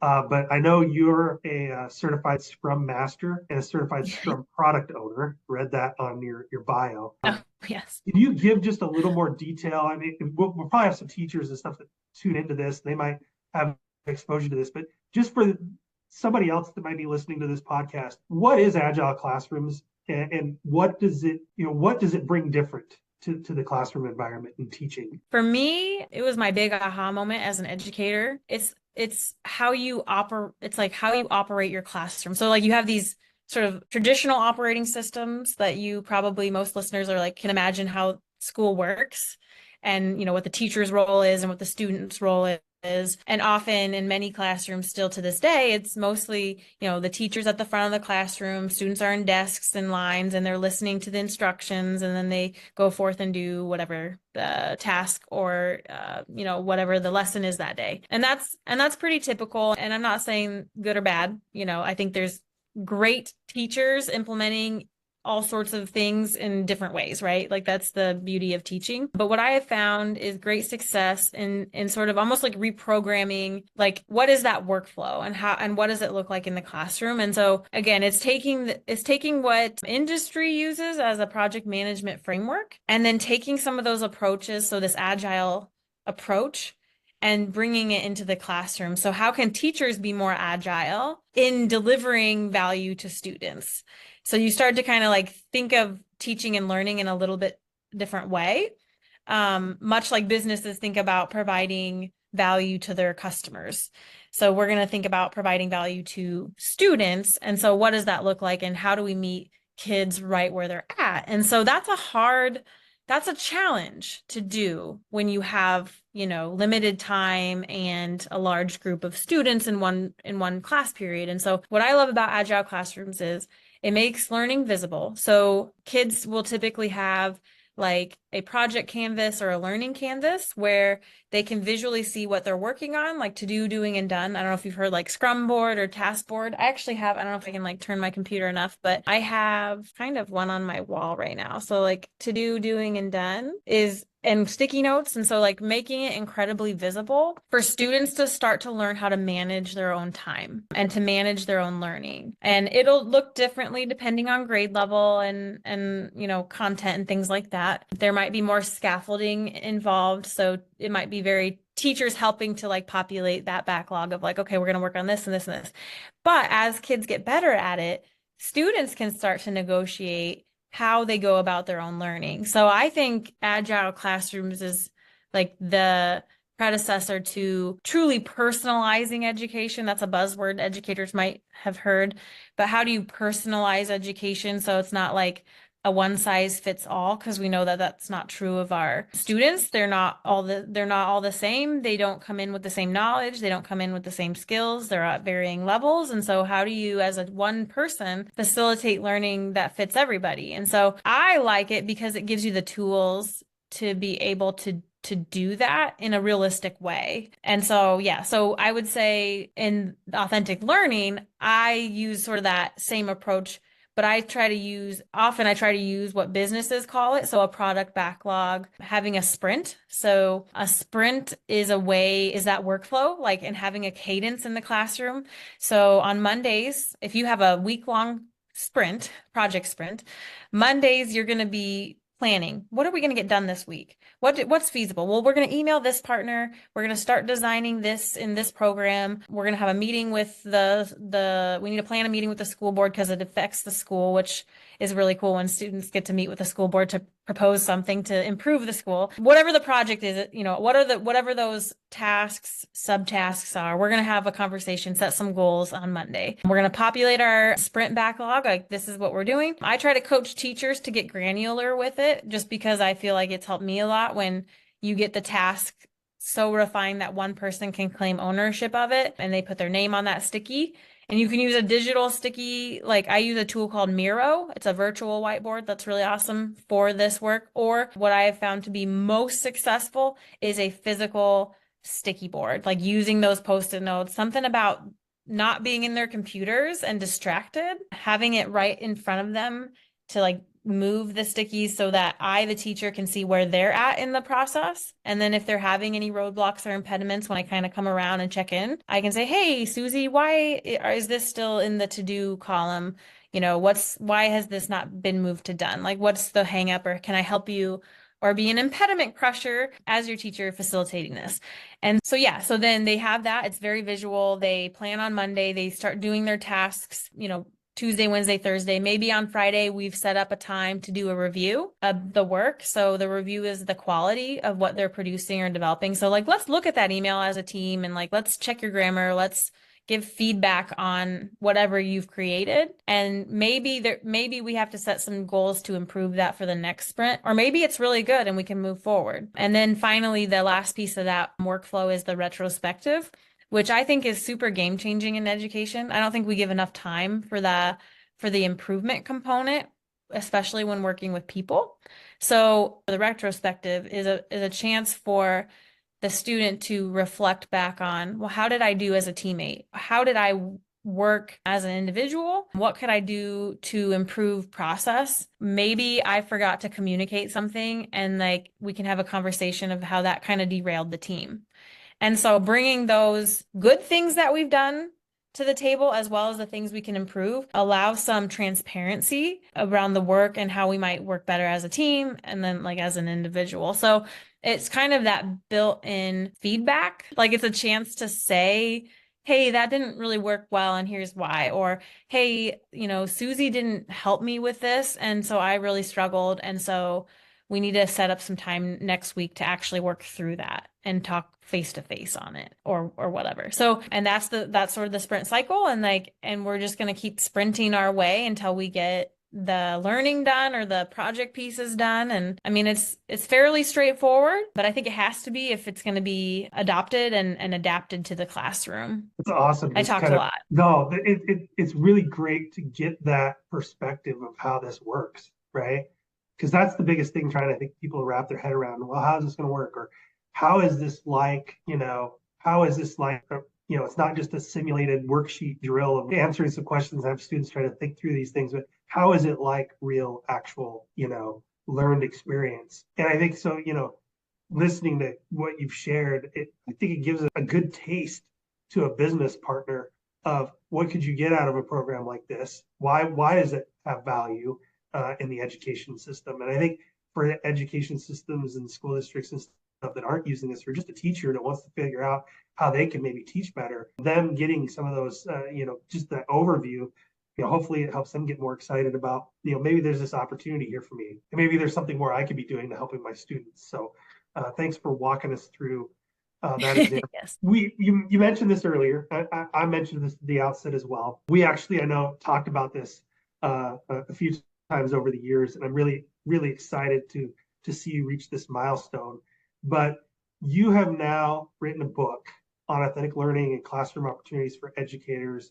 But I know you're a certified Scrum Master and a certified Scrum Product Owner. Read that on your bio. Oh, yes. Can you give just a little more detail? I mean, we'll probably have some teachers and stuff that tune into this. They might have exposure to this, but just for somebody else that might be listening to this podcast, what is Agile Classrooms, and what does it bring different to the classroom environment and teaching? For me, it was my big aha moment as an educator. It's how you operate, it's like how you operate your classroom. So like you have these sort of traditional operating systems that you probably most listeners are like can imagine how school works and what the teacher's role is and what the student's role is. And often in many classrooms still to this day, it's mostly, the teacher's at the front of the classroom, students are in desks and lines and they're listening to the instructions and then they go forth and do whatever the task or whatever the lesson is that day. And that's pretty typical. And I'm not saying good or bad. I think there's great teachers implementing all sorts of things in different ways, right? Like that's the beauty of teaching. But what I have found is great success in sort of almost like reprogramming, like what is that workflow and what does it look like in the classroom? And so again, it's taking what industry uses as a project management framework and then taking some of those approaches, so this agile approach, and bringing it into the classroom. So how can teachers be more agile in delivering value to students? So you start to kind of like think of teaching and learning in a little bit different way, much like businesses think about providing value to their customers. So we're going to think about providing value to students. And so what does that look like? And how do we meet kids right where they're at? And so that's a challenge to do when you have, limited time and a large group of students in one class period. And so what I love about Agile classrooms is it makes learning visible. So kids will typically have like a project canvas or a learning canvas where they can visually see what they're working on, like to do, doing, and done. I don't know if you've heard like Scrum board or task board. I actually have, I don't know if I can like turn my computer enough, but I have kind of one on my wall right now. So like to do, doing, and done and sticky notes. And so like making it incredibly visible for students to start to learn how to manage their own time and to manage their own learning. And it'll look differently depending on grade level and content and things like that. There might be more scaffolding involved. So it might be very teachers helping to like populate that backlog of like, okay, we're going to work on this and this and this. But as kids get better at it, students can start to negotiate how they go about their own learning. So I think Agile classrooms is like the predecessor to truly personalizing education. That's a buzzword educators might have heard, but how do you personalize education so it's not like a one size fits all? Because we know that that's not true of our students. They're not all the same. They don't come in with the same knowledge. They don't come in with the same skills. They're at varying levels. And so how do you, as a one person, facilitate learning that fits everybody? And so I like it because it gives you the tools to be able to do that in a realistic way. And so, yeah, so I would say in authentic learning, I use sort of that same approach, but I try to use what businesses call it. So a product backlog, having a sprint. So a sprint is that workflow, like, and having a cadence in the classroom. So on Mondays, if you have a week-long project sprint, Mondays, you're going to be planning. What are we going to get done this week? What's feasible? Well, we're going to email this partner. We're going to start designing this in this program. We're going to have a meeting with we need to plan a meeting with the school board because it affects the school, which is really cool when students get to meet with the school board to propose something to improve the school. Whatever the project is, whatever those tasks, subtasks are, we're going to have a conversation, set some goals on Monday. We're going to populate our sprint backlog. Like, this is what we're doing. I try to coach teachers to get granular with it just because I feel like it's helped me a lot when you get the task so refined that one person can claim ownership of it and they put their name on that sticky. And you can use a digital sticky, like I use a tool called Miro. It's a virtual whiteboard that's really awesome for this work. Or what I have found to be most successful is a physical sticky board, like using those post-it notes, something about not being in their computers and distracted, having it right in front of them to like move the stickies so that the teacher, can see where they're at in the process. And then if they're having any roadblocks or impediments, when I kind of come around and check in, I can say, hey, Susie, why is this still in the to-do column? Why has this not been moved to done? Like, what's the hang up, or can I help you or be an impediment crusher as your teacher facilitating this? And so, yeah, so then they have that. It's very visual. They plan on Monday. They start doing their tasks, Tuesday, Wednesday, Thursday. Maybe on Friday, we've set up a time to do a review of the work. So the review is the quality of what they're producing or developing. So like, let's look at that email as a team and like, let's check your grammar. Let's give feedback on whatever you've created. And maybe we have to set some goals to improve that for the next sprint, or maybe it's really good and we can move forward. And then finally, the last piece of that workflow is the retrospective, which I think is super game changing in education. I don't think we give enough time for the improvement component, especially when working with people. So the retrospective is a chance for the student to reflect back on, well, how did I do as a teammate? How did I work as an individual? What could I do to improve process? Maybe I forgot to communicate something, and like we can have a conversation of how that kind of derailed the team. And so bringing those good things that we've done to the table, as well as the things we can improve, allows some transparency around the work and how we might work better as a team and then like as an individual. So it's kind of that built-in feedback. Like, it's a chance to say, hey, that didn't really work well, and here's why. Or, hey, Susie didn't help me with this, and so I really struggled. And so we need to set up some time next week to actually work through that and talk face to face on it or whatever. So, and that's sort of the sprint cycle. And we're just going to keep sprinting our way until we get the learning done or the project pieces done. And I mean, it's fairly straightforward, but I think it has to be if it's going to be adopted and adapted to the classroom. It's awesome. I talked a lot. No, it's really great to get that perspective of how this works, right? Because that's the biggest thing, trying to, I think, people wrap their head around, well, how is this going to work? Or how is this like, it's not just a simulated worksheet drill of answering some questions. I have students try to think through these things, but how is it like real, actual, learned experience? And I think so, listening to what you've shared, I think it gives a good taste to a business partner of what could you get out of a program like this? Why does it have value in the education system? And I think for education systems and school districts and stuff that aren't using this, or just a teacher that wants to figure out how they can maybe teach better, them getting some of those, just that overview, hopefully it helps them get more excited about, maybe there's this opportunity here for me. And maybe there's something more I could be doing to helping my students. So thanks for walking us through that example. Yes. You mentioned this earlier. I mentioned this at the outset as well. We actually, I know, talked about this a few times over the years, and I'm really, really excited to see you reach this milestone. But you have now written a book on authentic learning and classroom opportunities for educators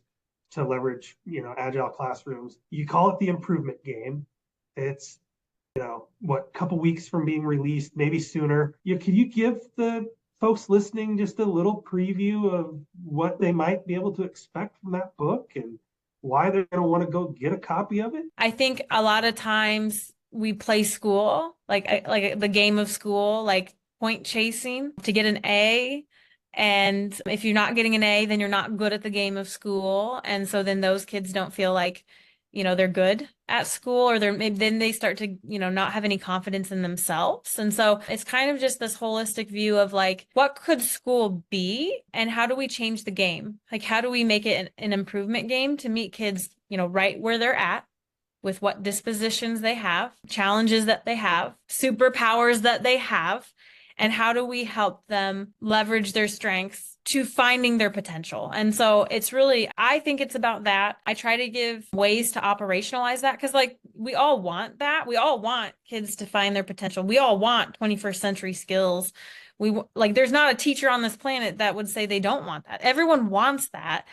to leverage, agile classrooms. You call it the improvement game. It's, what, couple weeks from being released, maybe sooner. Can you give the folks listening just a little preview of what they might be able to expect from that book and why they're going to want to go get a copy of it? I think a lot of times we play school, like the game of school, like point chasing to get an A. And if you're not getting an A, then you're not good at the game of school. And so then those kids don't feel like, they're good at school, or maybe then they start to, not have any confidence in themselves. And so it's kind of just this holistic view of like, what could school be and how do we change the game? Like, how do we make it an improvement game to meet kids, right where they're at, with what dispositions they have, challenges that they have, superpowers that they have, and how do we help them leverage their strengths to finding their potential. And so it's really, I think it's about that. I try to give ways to operationalize that because, like, we all want that. We all want kids to find their potential. We all want 21st century skills. There's not a teacher on this planet that would say they don't want that. Everyone wants that.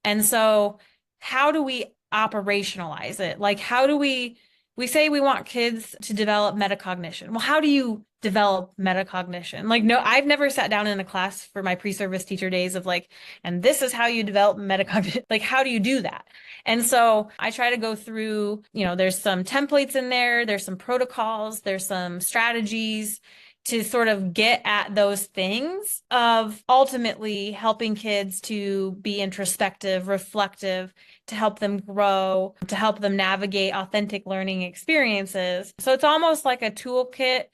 And so how do we operationalize it? Like, how do we say we want kids to develop metacognition. Well, how do you develop metacognition? Like, no, I've never sat down in a class for my pre-service teacher days of like, and this is how you develop metacognition. Like, how do you do that? And so I try to go through, there's some templates in there, there's some protocols, there's some strategies to sort of get at those things of ultimately helping kids to be introspective, reflective, to help them grow, to help them navigate authentic learning experiences. So it's almost like a toolkit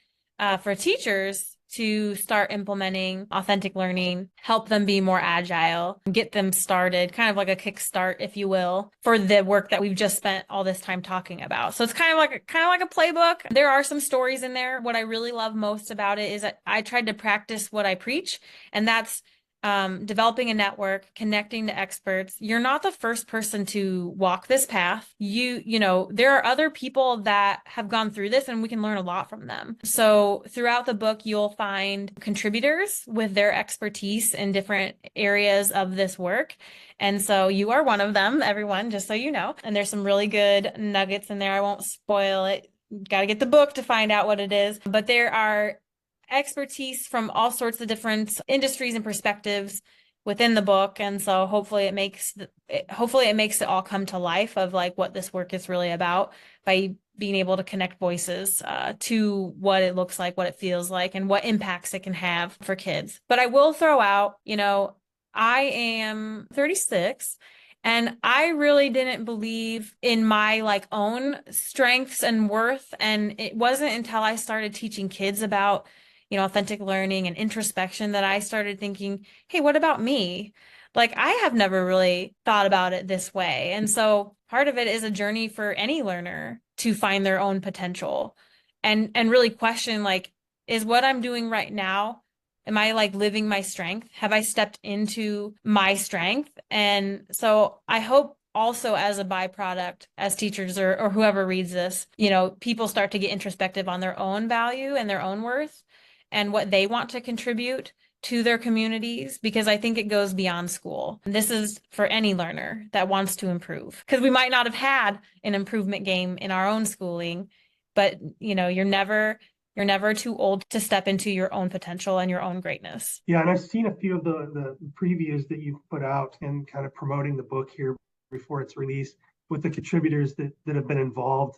for teachers to start implementing authentic learning, help them be more agile, get them started, kind of like a kickstart, if you will, for the work that we've just spent all this time talking about. So it's kind of like a playbook. There are some stories in there. What I really love most about it is that I tried to practice what I preach, and that's developing a network, connecting to experts. You're not the first person to walk this path. There are other people that have gone through this and we can learn a lot from them. So throughout the book, you'll find contributors with their expertise in different areas of this work. And so you are one of them, everyone, just so you know. And there's some really good nuggets in there. I won't spoil it. Got to get the book to find out what it is. But there are expertise from all sorts of different industries and perspectives within the book. And so hopefully it makes it all come to life of like what this work is really about by being able to connect voices to what it looks like, what it feels like, and what impacts it can have for kids. But I will throw out, I am 36. And I really didn't believe in my like own strengths and worth. And it wasn't until I started teaching kids about authentic learning and introspection that I started thinking, hey, what about me? Like, I have never really thought about it this way. And so part of it is a journey for any learner to find their own potential and really question, like, is what I'm doing right now, am I like living my strength? Have I stepped into my strength? And so I hope also as a byproduct, as teachers or whoever reads this, people start to get introspective on their own value and their own worth and what they want to contribute to their communities, because I think it goes beyond school. This is for any learner that wants to improve, because we might not have had an improvement game in our own schooling, but you're never too old to step into your own potential and your own greatness. Yeah, and I've seen a few of the previews that you've put out and kind of promoting the book here before it's released with the contributors that have been involved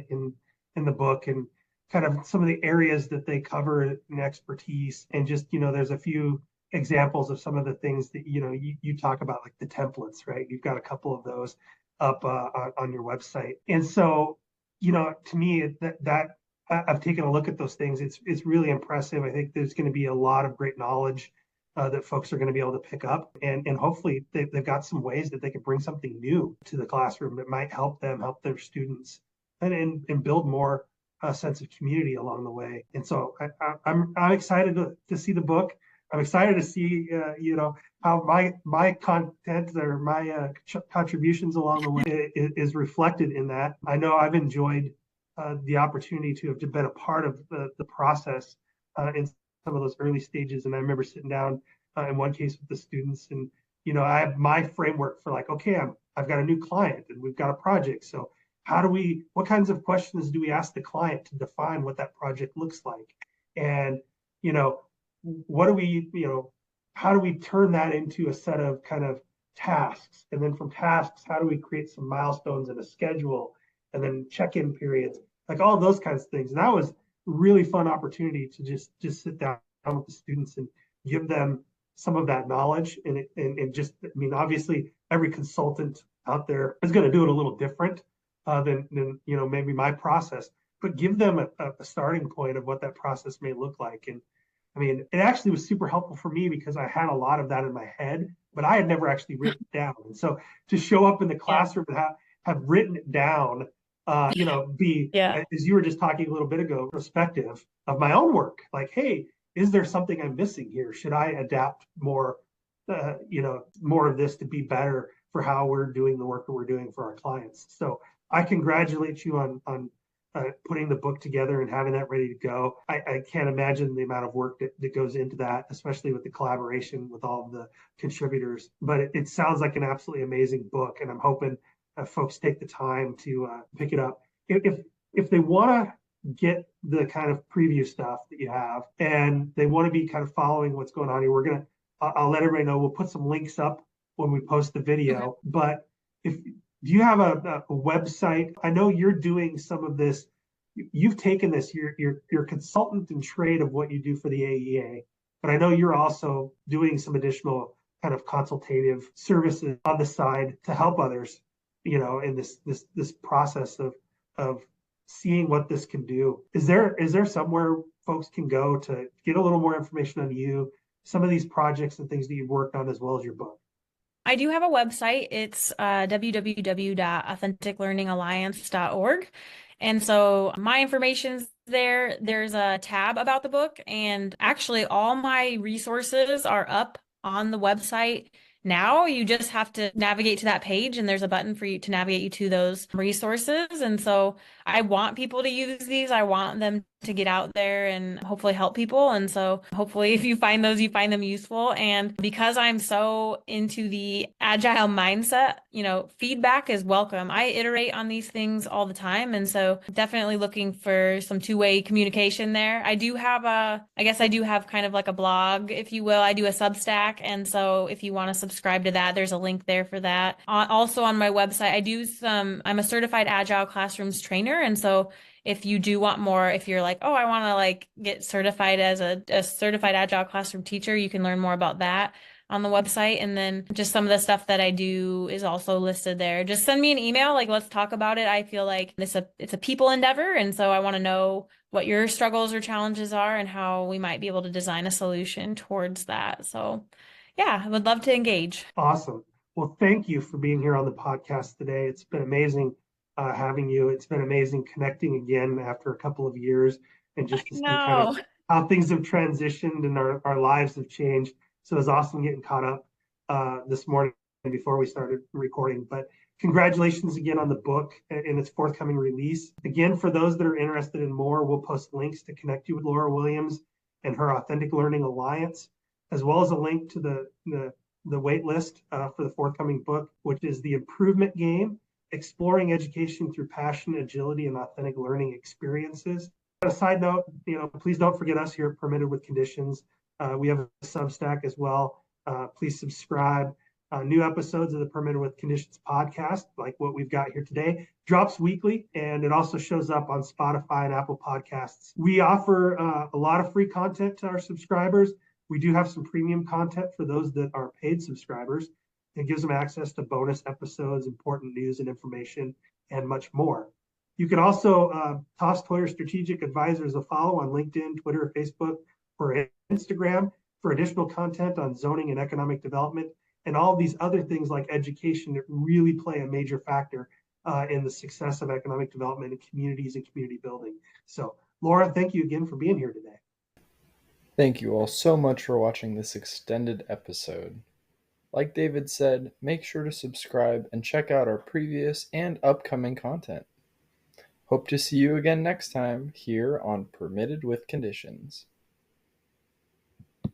in the book, and kind of some of the areas that they cover in expertise. And just, there's a few examples of some of the things that, you talk about, like the templates, right? You've got a couple of those up on your website. And so, to me, that I've taken a look at those things. It's really impressive. I think there's going to be a lot of great knowledge that folks are going to be able to pick up, and hopefully they've got some ways that they can bring something new to the classroom that might help them help their students and build more sense of community along the way. And so I'm excited to see the book. I'm excited to see how my content or my contributions along the way is reflected in that. I know I've enjoyed the opportunity to have been a part of the process in some of those early stages. And I remember sitting down in one case with the students, and I have my framework for like, okay, I've got a new client and we've got a project. So what kinds of questions do we ask the client to define what that project looks like? And, what do we, how do we turn that into a set of kind of tasks? And then from tasks, how do we create some milestones and a schedule and then check-in periods, like all those kinds of things. And that was a really fun opportunity to just sit down with the students and give them some of that knowledge. And just, I mean, obviously every consultant out there is going to do it a little different. than maybe my process, but give them a starting point of what that process may look like. And I mean, it actually was super helpful for me because I had a lot of that in my head, but I had never actually written it down. And so to show up in the Yeah. classroom and have written it down, be, Yeah. as you were just talking a little bit ago, perspective of my own work. Like, hey, is there something I'm missing here? Should I adapt more, more of this to be better for how we're doing the work that we're doing for our clients? So I congratulate you on putting the book together and having that ready to go. I can't imagine the amount of work that goes into that, especially with the collaboration with all of the contributors. But it sounds like an absolutely amazing book, and I'm hoping folks take the time to pick it up. If they want to get the kind of preview stuff that you have, and they want to be kind of following what's going on here, I'll let everybody know. We'll put some links up when we post the video. But if do you have a website? I know you're doing some of this. You've taken this. You're consultant in trade of what you do for the AEA, but I know you're also doing some additional kind of consultative services on the side to help others, in this process of seeing what this can do. Is there somewhere folks can go to get a little more information on you, some of these projects and things that you've worked on, as well as your book? I do have a website. It's www.authenticlearningalliance.org. And so my information's there. There's a tab about the book, and actually all my resources are up on the website now. You just have to navigate to that page, and there's a button for you to navigate you to those resources. And so I want people to use these. I want them to get out there and hopefully help people. And so hopefully if you find those, you find them useful. And because I'm so into the agile mindset, feedback is welcome. I iterate on these things all the time. And so definitely looking for some two-way communication there. I guess I do have kind of like a blog, if you will. I do a Substack. And so if you want to subscribe to that, there's a link there for that. Also on my website, I'm a certified agile classrooms trainer. And so if you do want more, if you're like, oh, I want to get certified as a certified agile classroom teacher, you can learn more about that on the website. And then just some of the stuff that I do is also listed there. Just send me an email, let's talk about it. I feel like it's a people endeavor. And so I want to know what your struggles or challenges are and how we might be able to design a solution towards that. So yeah, I would love to engage. Awesome. Well, thank you for being here on the podcast today. It's been amazing having you. It's been amazing connecting again after a couple of years and just to see kind of No. how things have transitioned and our lives have changed. So it's awesome getting caught up this morning before we started recording. But congratulations again on the book and its forthcoming release. Again, for those that are interested in more, we'll post links to connect you with Laura Williams and her Authentic Learning Alliance, as well as a link to the wait list for the forthcoming book, which is The Improvement Game, Exploring Education Through Passion, Agility, and Authentic Learning Experiences. On a side note, please don't forget us here at Permitted with Conditions. We have a Substack as well. Please subscribe. New episodes of the Permitted with Conditions podcast, like what we've got here today, drops weekly, and it also shows up on Spotify and Apple Podcasts. We offer a lot of free content to our subscribers. We do have some premium content for those that are paid subscribers. It gives them access to bonus episodes, important news and information, and much more. You can also toss Toyer Strategic Advisors a follow on LinkedIn, Twitter, Facebook, or Instagram for additional content on zoning and economic development and all of these other things like education that really play a major factor in the success of economic development in communities and community building. So, Laura, thank you again for being here today. Thank you all so much for watching this extended episode. Like David said, make sure to subscribe and check out our previous and upcoming content. Hope to see you again next time here on Permitted with Conditions.